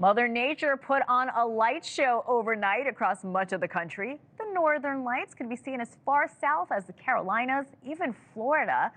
Mother Nature put on a light show overnight across much of the country. The northern lights can be seen as far south as the Carolinas, even Florida.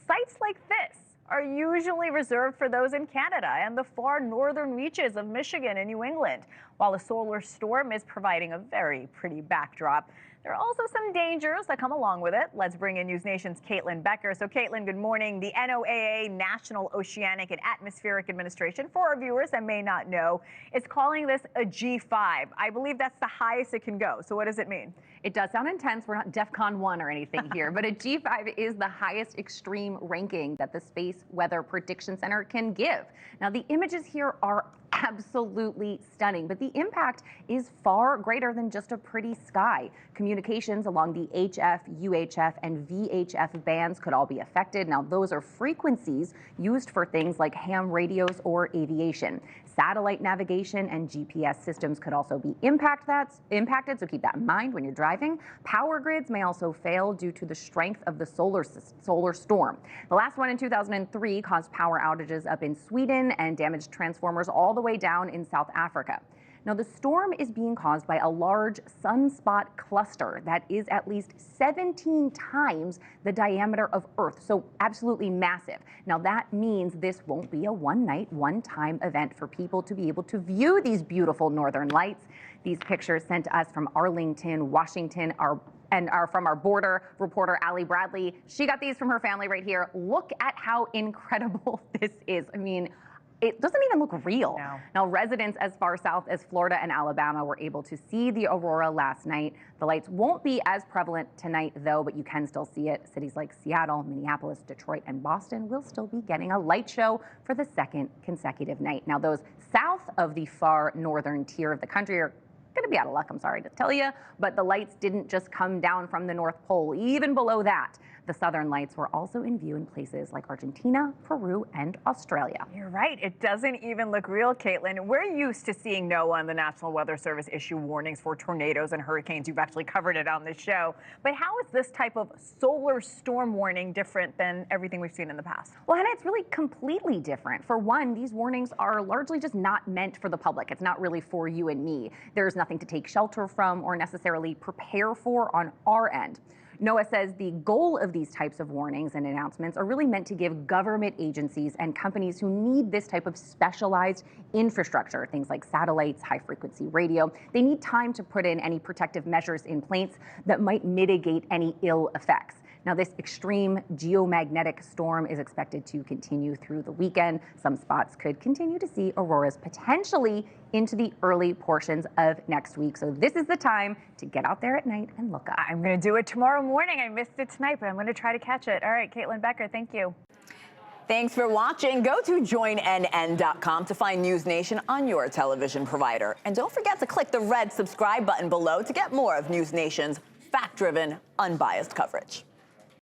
Sights like this are usually reserved for those in Canada and the far northern reaches of Michigan and New England. While a solar storm is providing a very pretty backdrop, there are also some dangers that come along with it. Let's bring in NewsNation's Caitlin Becker. So Caitlin, good morning. The NOAA, National Oceanic and Atmospheric Administration, for our viewers that may not know, is calling this a G5. I believe that's the highest it can go. So what does it mean? It does sound intense. We're not DEFCON 1 or anything here, but a G5 is the highest extreme ranking that the Space Weather Prediction Center can give. Now, the images here are absolutely stunning, but the impact is far greater than just a pretty sky. Communications along the HF, UHF, and VHF bands could all be affected. Now, those are frequencies used for things like ham radios or aviation. Satellite navigation and GPS systems could also be impacted, so keep that in mind when you're driving. Power grids may also fail due to the strength of the solar storm. The last one in 2003 caused power outages up in Sweden and damaged transformers all the way down in South Africa. Now, the storm is being caused by a large sunspot cluster that is at least 17 times the diameter of Earth, so absolutely massive. Now, that means this won't be a one-night, one-time event for people to be able to view these beautiful northern lights. These pictures sent to us from Arlington, Washington, are from our border reporter, Allie Bradley. She got these from her family right here. Look at how incredible this is. I mean, it doesn't even look real. No. Now, residents as far south as Florida and Alabama were able to see the aurora last night. The lights won't be as prevalent tonight, though, but you can still see it. Cities like Seattle, Minneapolis, Detroit, and Boston will still be getting a light show for the second consecutive night. Now, those south of the far northern tier of the country are going to be out of luck, I'm sorry to tell you, but the lights didn't just come down from the North Pole. Even below that, the southern lights were also in view in places like Argentina, Peru, and Australia. You're right. It doesn't even look real, Caitlin. We're used to seeing NOAA and the National Weather Service issue warnings for tornadoes and hurricanes. You've actually covered it on this show. But how is this type of solar storm warning different than everything we've seen in the past? Well, Hena, it's really completely different. For one, these warnings are largely just not meant for the public. It's not really for you and me. There's nothing to take shelter from or necessarily prepare for on our end. NOAA says the goal of these types of warnings and announcements are really meant to give government agencies and companies who need this type of specialized infrastructure, things like satellites, high-frequency radio, they need time to put in any protective measures in place that might mitigate any ill effects. Now, this extreme geomagnetic storm is expected to continue through the weekend. Some spots could continue to see auroras potentially into the early portions of next week. So this is the time to get out there at night and look up. I'm going to do it tomorrow morning. I missed it tonight, but I'm going to try to catch it. All right, Caitlin Becker, thank you. Thanks for watching. Go to joinnn.com to find NewsNation on your television provider. And don't forget to click the red subscribe button below to get more of NewsNation's fact-driven, unbiased coverage.